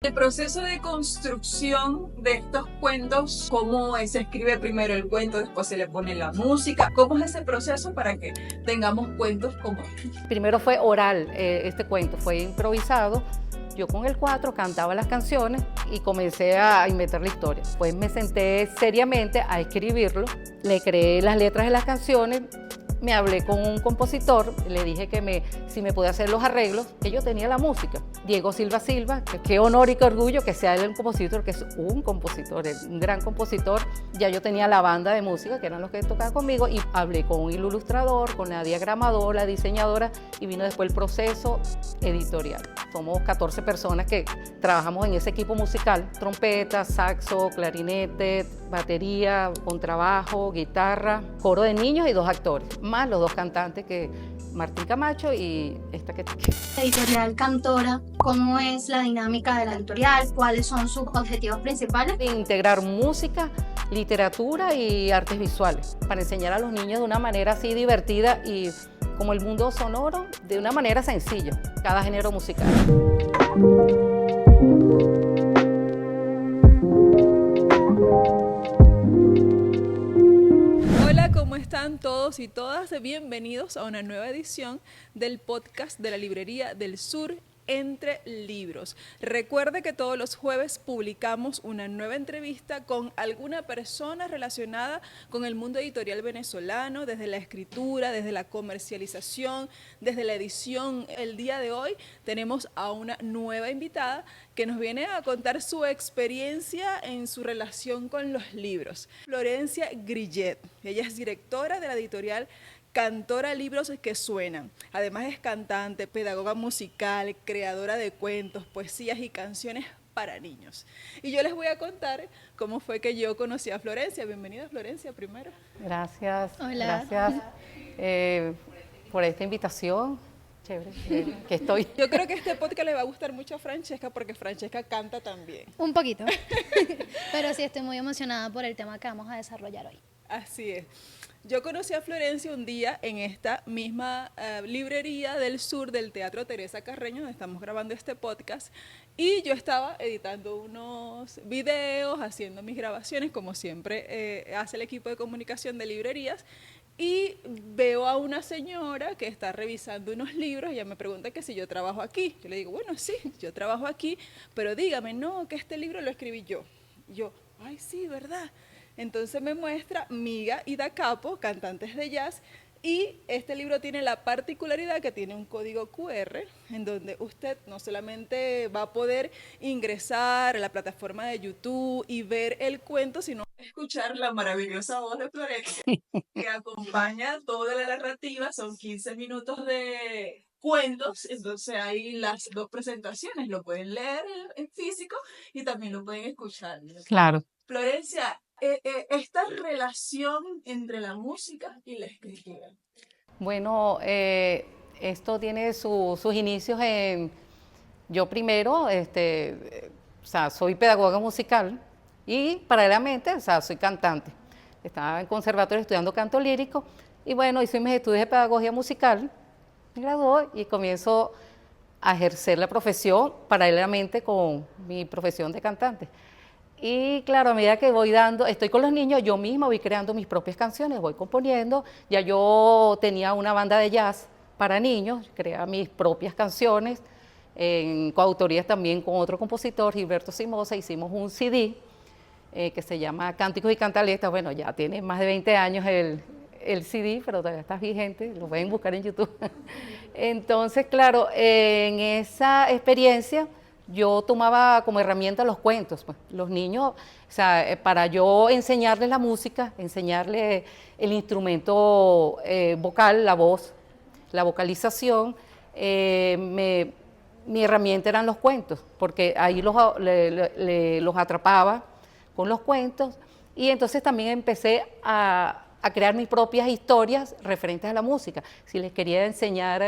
El proceso de construcción de estos cuentos, ¿cómo se escribe primero el cuento, después se le pone la música? ¿Cómo es ese proceso para que tengamos cuentos como estos? Primero fue oral, este cuento fue improvisado. Yo con el cuatro cantaba las canciones y comencé a inventar la historia. Pues me senté seriamente a escribirlo, le creé las letras de las canciones, me hablé con un compositor, le dije que si me podía hacer los arreglos, que yo tenía la música. Diego Silva Silva, que qué honor y qué orgullo que sea él un compositor, que es un compositor, un gran compositor. Ya yo tenía la banda de música, que eran los que tocaban conmigo, y hablé con un ilustrador, con la diagramadora, la diseñadora, y vino después el proceso editorial. Somos 14 personas que trabajamos en ese equipo musical: trompeta, saxo, clarinete, batería, contrabajo, guitarra, coro de niños y 2 actores, más los 2 cantantes, que Martín Camacho y esta que... Editorial Cantora, ¿cómo es la dinámica de la editorial? ¿Cuáles son sus objetivos principales? Integrar música, literatura y artes visuales para enseñar a los niños de una manera así divertida y como el mundo sonoro, de una manera sencilla, cada género musical. Hola, ¿cómo están todos y todas? Bienvenidos a una nueva edición del podcast de la Librería del Sur Entre Libros. Recuerde que todos los jueves publicamos una nueva entrevista con alguna persona relacionada con el mundo editorial venezolano, desde la escritura, desde la comercialización, desde la edición. El día de hoy tenemos a una nueva invitada que nos viene a contar su experiencia en su relación con los libros. Florencia Grillet, ella es directora de la editorial Cantora Libros que Suenan. Además es cantante, pedagoga musical, creadora de cuentos, poesías y canciones para niños. Y yo les voy a contar cómo fue que yo conocí a Florencia. Bienvenida, Florencia, primero. Gracias. Hola. Gracias por esta invitación. Chévere, que estoy. Yo creo que este podcast le va a gustar mucho a Francesca porque Francesca canta también. Un poquito, pero sí estoy muy emocionada por el tema que vamos a desarrollar hoy. Así es. Yo conocí a Florencia un día en esta misma librería del sur del Teatro Teresa Carreño, donde estamos grabando este podcast, y yo estaba editando unos videos, haciendo mis grabaciones, como siempre hace el equipo de comunicación de librerías, y veo a una señora que está revisando unos libros. Ella me pregunta que si yo trabajo aquí. Yo le digo, bueno, sí, yo trabajo aquí, pero dígame, no, que este libro lo escribí yo. Y yo, ay, sí, ¿verdad? Entonces me muestra Miga y Da Capo, cantantes de jazz, y este libro tiene la particularidad que tiene un código QR en donde usted no solamente va a poder ingresar a la plataforma de YouTube y ver el cuento, sino escuchar la maravillosa voz de Florencia que acompaña toda la narrativa. Son 15 minutos de cuentos, entonces hay las 2 presentaciones, lo pueden leer en físico y también lo pueden escuchar. Claro. Florencia, esta relación entre la música y la escritura. Bueno, esto tiene sus inicios en... Yo primero, o sea, soy pedagoga musical y paralelamente, o sea, soy cantante. Estaba en conservatorio estudiando canto lírico y bueno, hice mis estudios de pedagogía musical, me gradué y comienzo a ejercer la profesión paralelamente con mi profesión de cantante. Y claro, a medida que estoy con los niños, yo misma voy creando mis propias canciones, voy componiendo. Ya yo tenía una banda de jazz para niños, creaba mis propias canciones, en coautorías también con otro compositor, Gilberto Simosa. Hicimos un CD que se llama Cánticos y Cantaletas. Bueno, ya tiene más de 20 años el CD, pero todavía está vigente, lo pueden buscar en YouTube. Entonces, claro, en esa experiencia yo tomaba como herramienta los cuentos, pues. Los niños, o sea, para yo enseñarles la música, enseñarles el instrumento vocal, la voz, la vocalización, mi herramienta eran los cuentos, porque ahí los atrapaba con los cuentos, y entonces también empecé a crear mis propias historias referentes a la música. Si les quería enseñar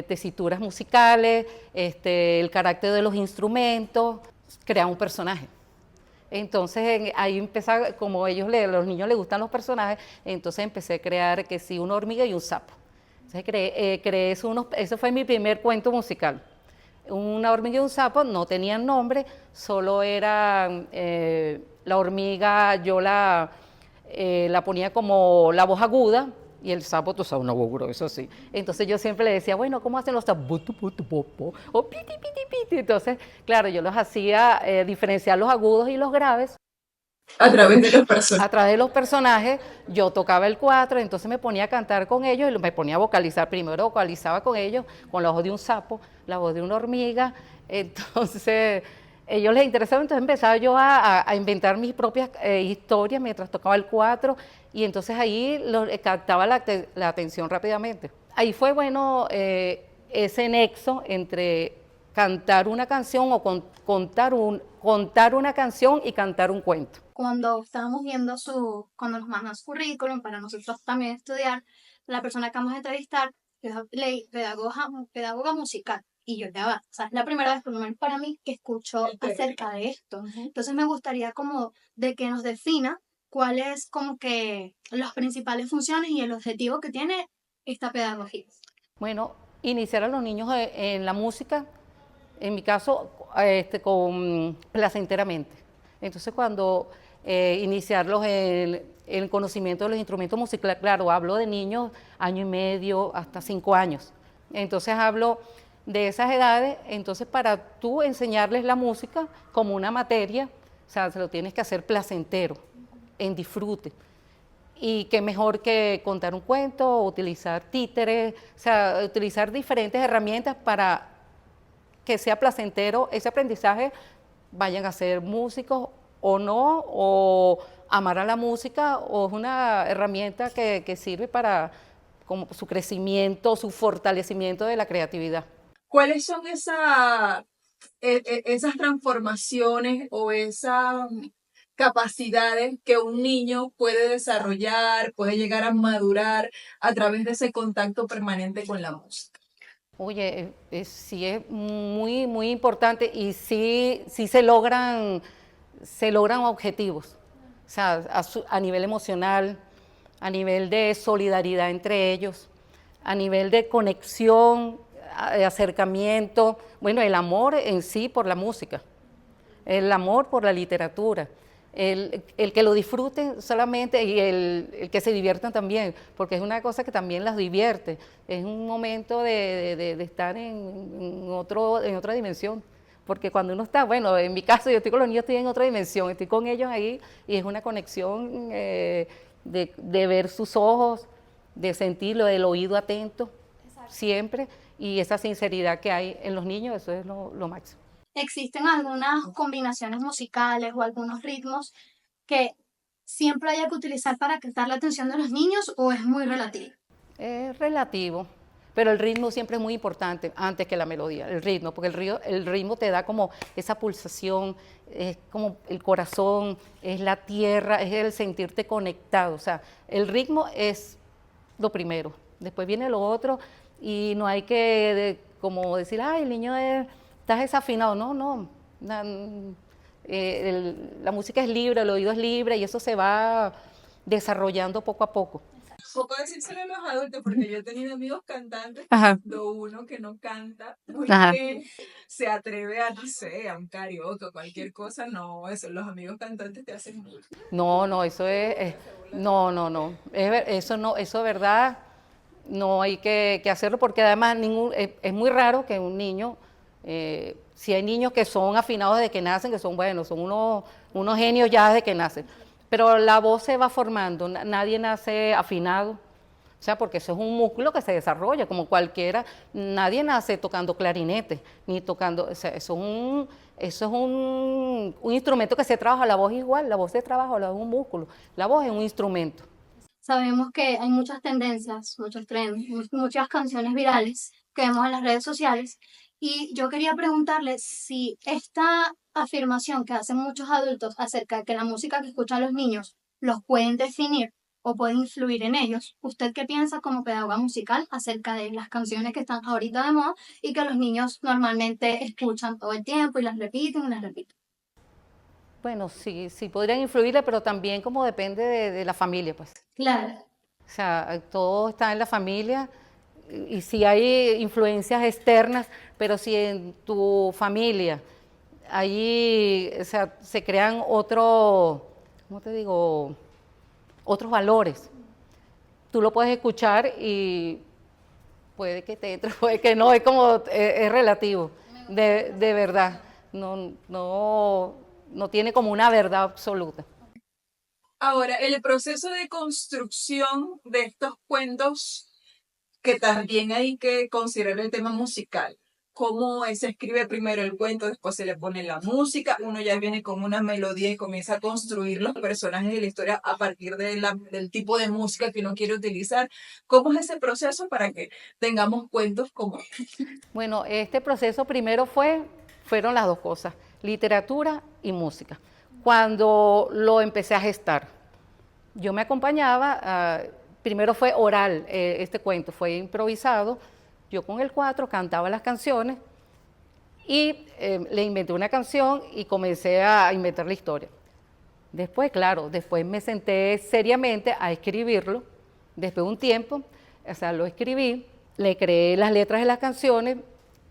tesituras musicales, el carácter de los instrumentos, crear un personaje. Entonces ahí empecé, como los niños les gustan los personajes, entonces empecé a crear que sí, una hormiga y un sapo. Entonces creé eso fue mi primer cuento musical. una hormiga y un sapo, no tenían nombre, solo era la hormiga, yo la ponía como la voz aguda, y el sapo, tú sabes, una voz gruesa, eso sí. Entonces yo siempre le decía, bueno, ¿cómo hacen los sapos? Butu, butu, po, po, o piti, piti, piti. Entonces, claro, yo los hacía diferenciar los agudos y los graves. A través de los personajes. A través de los personajes, yo tocaba el cuatro, entonces me ponía a cantar con ellos y me ponía a vocalizar. Primero vocalizaba con ellos, con la voz de un sapo, la voz de una hormiga. Entonces, ellos les interesaba, entonces empezaba yo a inventar mis propias historias mientras tocaba el cuatro, y entonces ahí captaba la atención rápidamente. Ahí fue bueno ese nexo entre cantar una canción o contar una canción y cantar un cuento. Cuando estábamos viendo cuando nos mandan su currículum para nosotros también estudiar, la persona que vamos a entrevistar es pedagoga musical. Y yo ya va, o sea, es la primera vez, por lo menos para mí, que escucho acerca de esto. Entonces me gustaría como de que nos defina cuáles como que las principales funciones y el objetivo que tiene esta pedagogía. Bueno, iniciar a los niños en la música, en mi caso, placenteramente. Entonces, cuando iniciarlos en el conocimiento de los instrumentos musicales, claro, hablo de niños año y medio hasta 5 años. Entonces, hablo de esas edades, entonces para tú enseñarles la música como una materia, o sea, se lo tienes que hacer placentero, en disfrute. Y qué mejor que contar un cuento, utilizar títeres, o sea, utilizar diferentes herramientas para que sea placentero ese aprendizaje, vayan a ser músicos o no, o amar a la música, o es una herramienta que sirve para como su crecimiento, su fortalecimiento de la creatividad. ¿Cuáles son esas transformaciones o esas capacidades que un niño puede desarrollar, puede llegar a madurar a través de ese contacto permanente con la música? Oye, sí es muy, muy importante, y sí se logran objetivos, o sea, a nivel emocional, a nivel de solidaridad entre ellos, a nivel de conexión, de acercamiento, bueno, el amor en sí por la música, el amor por la literatura, el que lo disfruten solamente, y el que se diviertan también, porque es una cosa que también las divierte, es un momento de estar en otra dimensión, porque cuando uno está, bueno, en mi caso yo estoy con los niños, estoy en otra dimensión, estoy con ellos ahí, y es una conexión de ver sus ojos, de sentirlo, del oído atento, siempre, y esa sinceridad que hay en los niños, eso es lo máximo. ¿Existen algunas combinaciones musicales o algunos ritmos que siempre haya que utilizar para captar la atención de los niños o es muy relativo? Es relativo, pero el ritmo siempre es muy importante antes que la melodía, el ritmo, porque el ritmo te da como esa pulsación, es como el corazón, es la tierra, es el sentirte conectado, o sea, el ritmo es lo primero, después viene lo otro, y no hay que como decir, ay, el niño estás desafinado, no, la música es libre, el oído es libre, y eso se va desarrollando poco a poco. Poco decírselo a los adultos, porque yo he tenido amigos cantantes, Ajá. lo uno que no canta, Ajá. porque se atreve a, no sé, a un karaoke o cualquier cosa, no, eso, los amigos cantantes te hacen mucho. No, eso no, eso no, eso de verdad no hay que hacerlo, porque además es muy raro que un niño, si hay niños que son afinados desde que nacen, que son buenos, son unos genios ya desde que nacen, pero la voz se va formando, nadie nace afinado, o sea, porque eso es un músculo que se desarrolla como cualquiera, nadie nace tocando clarinete, ni tocando, o sea, eso es un instrumento que se trabaja, la voz igual, la voz se trabaja, la voz es un músculo, la voz es un instrumento. Sabemos que hay muchas tendencias, muchos trends, muchas canciones virales que vemos en las redes sociales y yo quería preguntarle si esta afirmación que hacen muchos adultos acerca de que la música que escuchan los niños los pueden definir o puede influir en ellos, ¿usted qué piensa como pedagoga musical acerca de las canciones que están ahorita de moda y que los niños normalmente escuchan todo el tiempo y las repiten y las repiten? Bueno, sí podrían influirle, pero también como depende de la familia, pues. Claro. O sea, todo está en la familia, y si hay influencias externas, pero si en tu familia ahí, o sea, se crean ¿cómo te digo? Otros valores. Tú lo puedes escuchar y puede que te entre, puede que no, es como, es relativo, de verdad. No tiene como una verdad absoluta. Ahora, el proceso de construcción de estos cuentos, que también hay que considerar el tema musical. Cómo se escribe primero el cuento, después se le pone la música, uno ya viene con una melodía y comienza a construir los personajes de la historia a partir del tipo de música que uno quiere utilizar. ¿Cómo es ese proceso para que tengamos cuentos como... Bueno, este proceso primero fueron las dos cosas, literatura y música. Cuando lo empecé a gestar, yo me acompañaba, primero fue oral, este cuento fue improvisado, yo con el cuatro cantaba las canciones y le inventé una canción y comencé a inventar la historia. Después, claro, después me senté seriamente a escribirlo, después de un tiempo, o sea, lo escribí, le creé las letras de las canciones,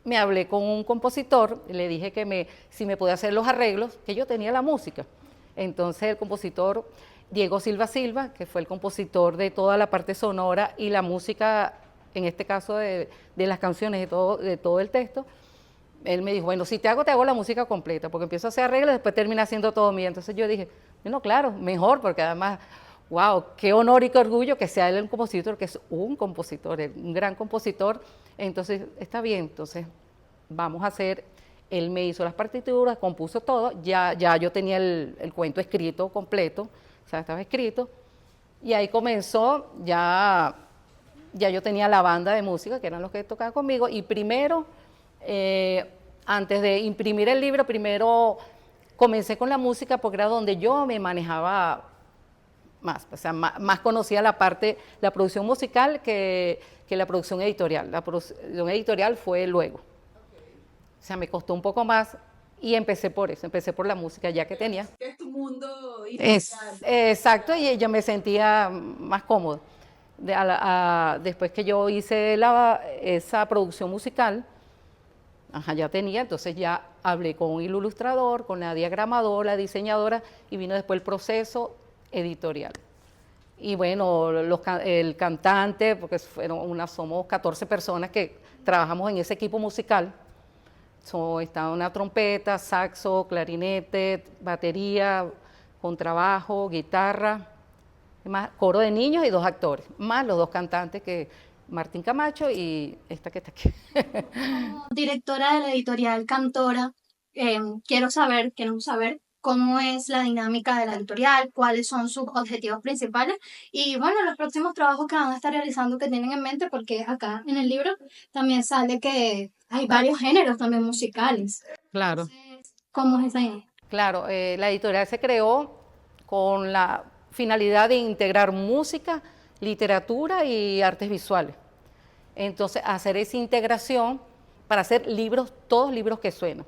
me hablé con un compositor, le dije que si me podía hacer los arreglos, que yo tenía la música. Entonces el compositor Diego Silva Silva, que fue el compositor de toda la parte sonora y la música, en este caso de las canciones, de todo el texto, él me dijo, bueno, si te hago la música completa, porque empiezo a hacer arreglos y después termina siendo todo mío. Entonces yo dije, bueno, claro, mejor, porque además, wow, qué honor y qué orgullo que sea él un compositor, que es un compositor, un gran compositor. Entonces, está bien, entonces vamos a hacer, él me hizo las partituras, compuso todo, ya yo tenía el cuento escrito completo, o sea, estaba escrito, y ahí comenzó, ya yo tenía la banda de música, que eran los que tocaban conmigo, y primero, antes de imprimir el libro, primero comencé con la música porque era donde yo me manejaba más, o sea, más conocía la producción musical que la producción editorial. La producción editorial fue luego. O sea, me costó un poco más y empecé por eso, empecé por la música ya que tenía. Es tu mundo Exacto, y yo me sentía más cómodo. Después que yo hice esa producción musical, ya tenía, entonces ya hablé con un ilustrador, con la diagramadora, la diseñadora, y vino después el proceso editorial. Y bueno, el cantante, porque somos 14 personas que trabajamos en ese equipo musical. Está una trompeta, saxo, clarinete, batería, contrabajo, guitarra, más coro de niños y 2 actores, más los 2 cantantes, que Martín Camacho y esta que está aquí. Como directora de la editorial Cantora, queremos saber cómo es la dinámica de la editorial, cuáles son sus objetivos principales y bueno, los próximos trabajos que van a estar realizando, que tienen en mente, porque acá en el libro también sale que hay varios géneros también musicales. Claro. Entonces, ¿cómo es esa idea? Claro, la editorial se creó con la finalidad de integrar música, literatura y artes visuales. Entonces, hacer esa integración para hacer libros, todos libros que suenan.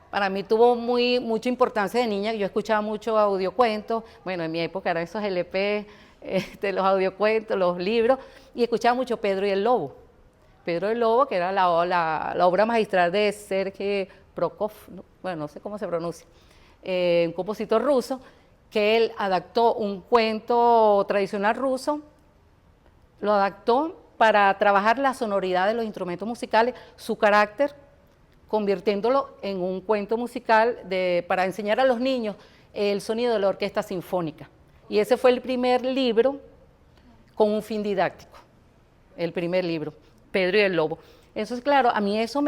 Para mí tuvo mucha importancia de niña, yo escuchaba mucho audiocuentos, bueno, en mi época eran esos LP, los audiocuentos, los libros, y escuchaba mucho Pedro y el Lobo. Pedro y el Lobo, que era la obra magistral de Sergei Prokofiev, bueno, no sé cómo se pronuncia, un compositor ruso, que él adaptó un cuento tradicional ruso, lo adaptó para trabajar la sonoridad de los instrumentos musicales, su carácter, convirtiéndolo en un cuento musical para enseñar a los niños el sonido de la orquesta sinfónica. Y ese fue el primer libro con un fin didáctico, el primer libro, Pedro y el Lobo. Entonces, claro, a mí eso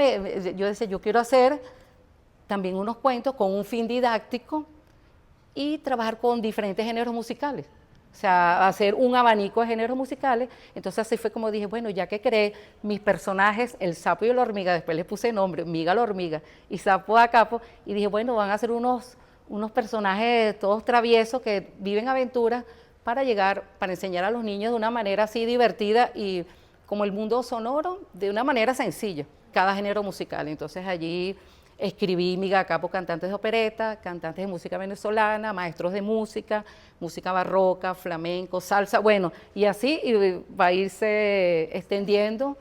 yo decía, yo quiero hacer también unos cuentos con un fin didáctico y trabajar con diferentes géneros musicales. O sea, hacer un abanico de géneros musicales. Entonces así fue como dije, bueno, ya que creé mis personajes, el sapo y la hormiga, después les puse nombre, Miga la hormiga y Sapo a Capo, y dije, bueno, van a ser unos personajes todos traviesos que viven aventuras para enseñar a los niños de una manera así divertida y como el mundo sonoro, de una manera sencilla, cada género musical. Entonces allí escribí miga capo cantantes de opereta, cantantes de música venezolana, maestros de música, música barroca, flamenco, salsa, bueno, y así va a irse extendiendo,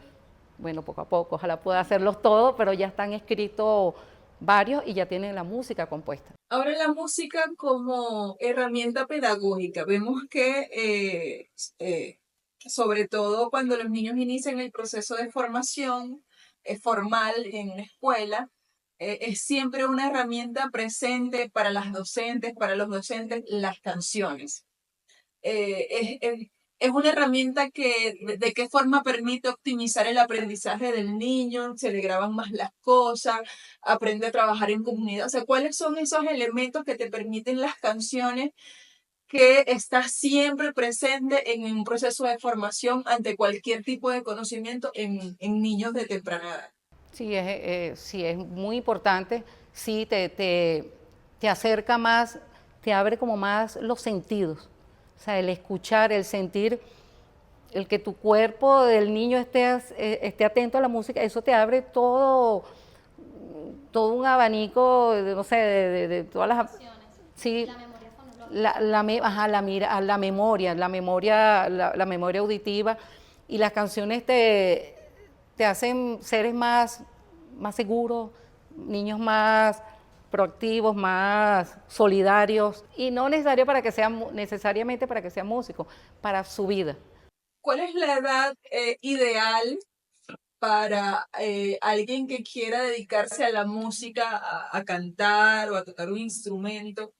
bueno, poco a poco, ojalá pueda hacerlos todos, pero ya están escritos varios y ya tienen la música compuesta. Ahora la música como herramienta pedagógica. Vemos que sobre todo cuando los niños inician el proceso de formación formal en la escuela, es siempre una herramienta presente para las docentes, para los docentes, las canciones. Es una herramienta que de qué forma permite optimizar el aprendizaje del niño, se le graban más las cosas, aprende a trabajar en comunidad. O sea, ¿cuáles son esos elementos que te permiten las canciones que está siempre presente en un proceso de formación ante cualquier tipo de conocimiento en niños de temprana edad? Sí, es muy importante, sí, te acerca más, te abre como más los sentidos. O sea, el escuchar, el sentir, el que tu cuerpo del niño esté atento a la música, eso te abre todo un abanico, no sé, de todas las... Sí, la memoria auditiva, y las canciones te hacen seres más seguros, niños más proactivos, más solidarios, y no necesariamente para que sean músicos, para su vida. ¿Cuál es la edad ideal para alguien que quiera dedicarse a la música, a cantar o a tocar un instrumento,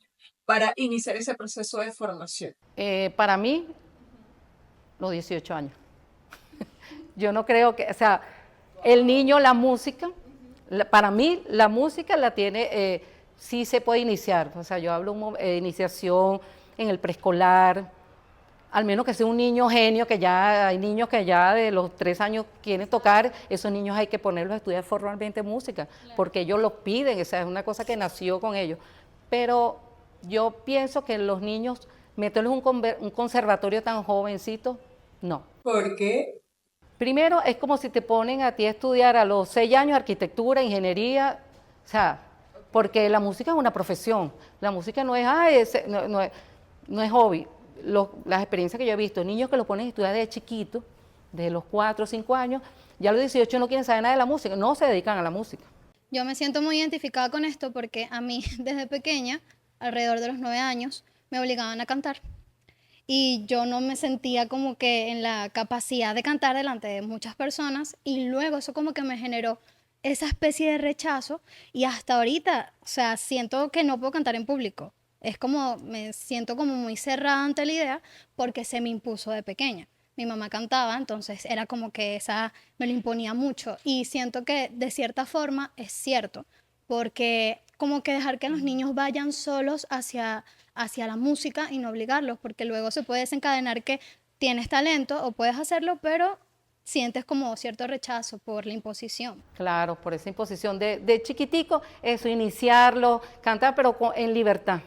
para iniciar ese proceso de formación? Para mí, los 18 años. Yo no creo que, o sea, el niño, la música, para mí la música la tiene, sí se puede iniciar. O sea, yo hablo de iniciación en el preescolar, al menos que sea un niño genio, que ya hay niños que ya de los 3 años quieren tocar, esos niños hay que ponerlos a estudiar formalmente música, porque ellos lo piden, o sea, es una cosa que nació con ellos. Pero yo pienso que los niños, meterlos en un conservatorio tan jovencito, no. ¿Por qué? Primero, es como si te ponen a ti a estudiar a los 6 años arquitectura, ingeniería, o sea, porque la música es una profesión, la música no es, no es hobby. Las experiencias que yo he visto, niños que lo ponen a estudiar desde chiquitos, desde los 4 o 5 años, ya a los 18 no quieren saber nada de la música, no se dedican a la música. Yo me siento muy identificada con esto porque a mí desde pequeña, alrededor de los 9 años, me obligaban a cantar. Y yo no me sentía como que en la capacidad de cantar delante de muchas personas, y luego eso como que me generó esa especie de rechazo, y hasta ahorita, o sea, siento que no puedo cantar en público. Es como, me siento como muy cerrada ante la idea porque se me impuso de pequeña. Mi mamá cantaba, entonces era como que esa me lo imponía mucho, y siento que de cierta forma es cierto, porque como que dejar que los niños vayan solos hacia la música y no obligarlos, porque luego se puede desencadenar que tienes talento o puedes hacerlo, pero sientes como cierto rechazo por la imposición. Claro, por esa imposición de chiquitico, eso, iniciarlo, cantar, pero en libertad.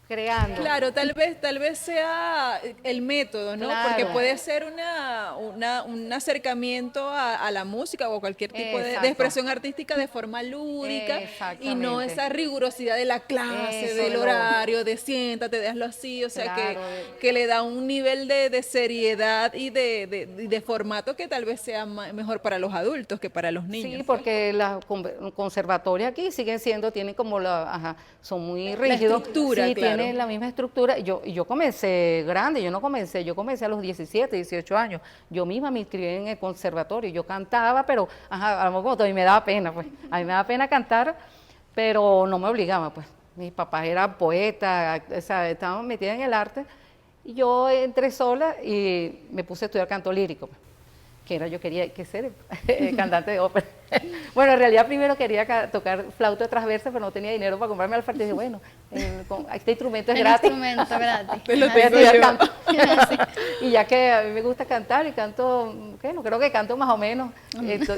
Creando. Claro, tal vez sea el método, ¿no? Claro. Porque puede ser un acercamiento a la música o a cualquier tipo de expresión artística de forma lúdica, y no esa rigurosidad de la clase, Eso, del horario, de siéntate, hazlo así, o sea, Claro. que le da un nivel de seriedad y de formato que tal vez sea mejor para los adultos que para los niños. Sí, porque las conservatorias aquí tienen como son muy rígidos. La estructura, sí, claro. tienen la misma estructura. Yo comencé grande, yo comencé a los 17, 18 años. Yo misma me inscribí en el conservatorio, yo cantaba, pero a lo mejor todavía me daba pena, pues. A mí me daba pena cantar, pero no me obligaba, pues. Mis papás eran poetas, o sea, estaban metidas en el arte, y yo entré sola y me puse a estudiar canto lírico, pues. Yo quería ser cantante de ópera. Bueno, en realidad primero quería tocar flauta transversa, pero no tenía dinero para comprarme alfarte. Y dije, bueno, este instrumento es gratis. Instrumento gratis. Pues lo Voy a tengo estudiar yo. canto. Sí. Y ya que a mí me gusta cantar y canto, bueno, creo que canto más o menos,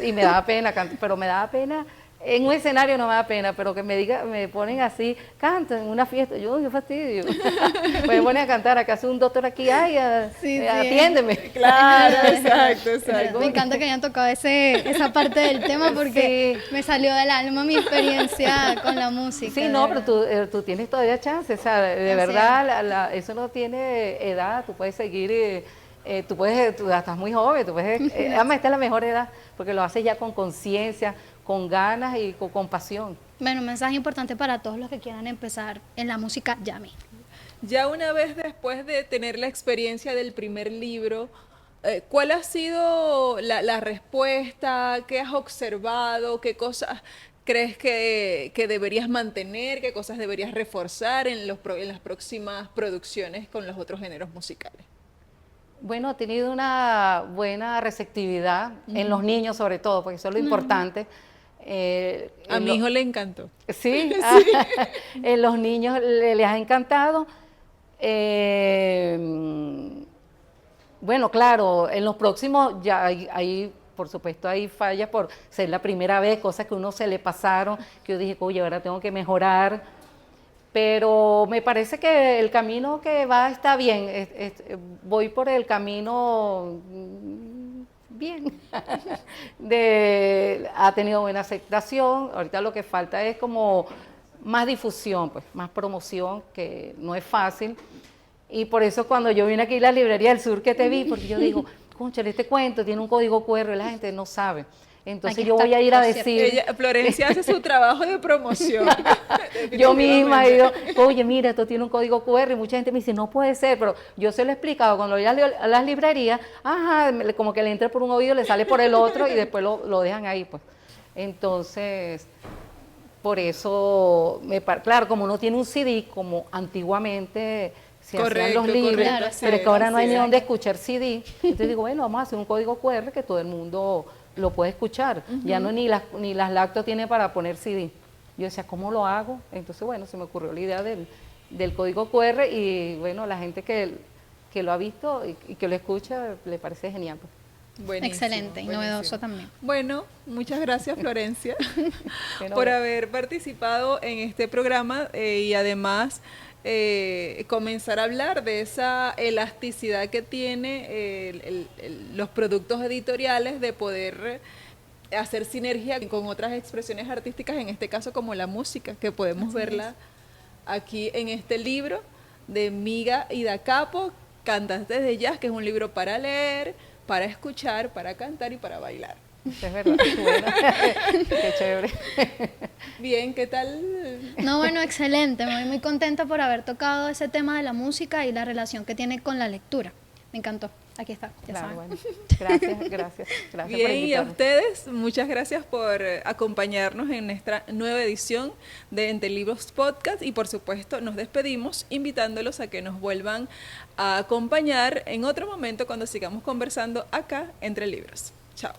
y me daba pena, pero me daba pena en un escenario no me da pena, pero que me ponen así, canto en una fiesta, yo fastidio. Me ponen a cantar, acá hace un doctor aquí, ay, atiéndeme. Claro, exacto. Me encanta que hayan tocado esa parte del tema porque me salió del alma mi experiencia con la música. Sí, no, pero tú tienes todavía chance, o sea, de verdad, eso no tiene edad, tú puedes seguir, tú estás muy joven, además esta es la mejor edad, porque lo haces ya con conciencia, con ganas y con pasión. Bueno, un mensaje importante para todos los que quieran empezar en la música, llame. Ya una vez después de tener la experiencia del primer libro, ¿cuál ha sido la respuesta? ¿Qué has observado? ¿Qué cosas crees que deberías mantener? ¿Qué cosas deberías reforzar en las próximas producciones con los otros géneros musicales? Bueno, ha tenido una buena receptividad en los niños sobre todo, porque eso es lo importante. A mi hijo le encantó. Sí, en los niños les ha encantado. Bueno, claro, en los próximos ya hay, por supuesto, hay fallas por ser la primera vez, cosas que uno se le pasaron, que yo dije, oye, ahora tengo que mejorar. Pero me parece que el camino que va está bien, voy por el camino bien, ha tenido buena aceptación, ahorita lo que falta es como más difusión, pues, más promoción, que no es fácil, y por eso cuando yo vine aquí a la Librería del Sur que te vi, porque yo digo, cónchale, este cuento tiene un código QR, la gente no sabe. Entonces Aquí yo voy a ir a decir... Florencia hace su trabajo de promoción. Yo misma digo, oye, mira, esto tiene un código QR, y mucha gente me dice, no puede ser, pero yo se lo he explicado, cuando voy a las librerías, como que le entra por un oído, le sale por el otro, y después lo dejan ahí, pues. Entonces, por eso, claro, como no tiene un CD, como antiguamente se hacían los libros, claro, pero es que ahora no hay ni dónde escuchar CD, entonces digo, bueno, vamos a hacer un código QR que todo el mundo lo puede escuchar, ya no ni las lacto tiene para poner CD. Yo decía, ¿cómo lo hago? Entonces, bueno, se me ocurrió la idea del código QR y, bueno, la gente que lo ha visto y que lo escucha, le parece genial. Buenísimo, excelente y novedoso también. Bueno, muchas gracias, Florencia, Pero, por haber participado en este programa y además comenzar a hablar de esa elasticidad que tiene los productos editoriales de poder hacer sinergia con otras expresiones artísticas, en este caso como la música, que podemos verla aquí en este libro de Miga y Da Capo, Cantantes de Jazz, que es un libro para leer, para escuchar, para cantar y para bailar. es verdad, bueno, qué chévere. Bien, ¿qué tal? No, bueno, excelente, muy contenta por haber tocado ese tema de la música y la relación que tiene con la lectura. Me encantó. Aquí está, ya Claro, saben. bueno, gracias por Bien, y a invitarme. ustedes, muchas gracias por acompañarnos en nuestra nueva edición de Entre Libros Podcast y por supuesto nos despedimos invitándolos a que nos vuelvan a acompañar en otro momento cuando sigamos conversando acá Entre Libros. Chao.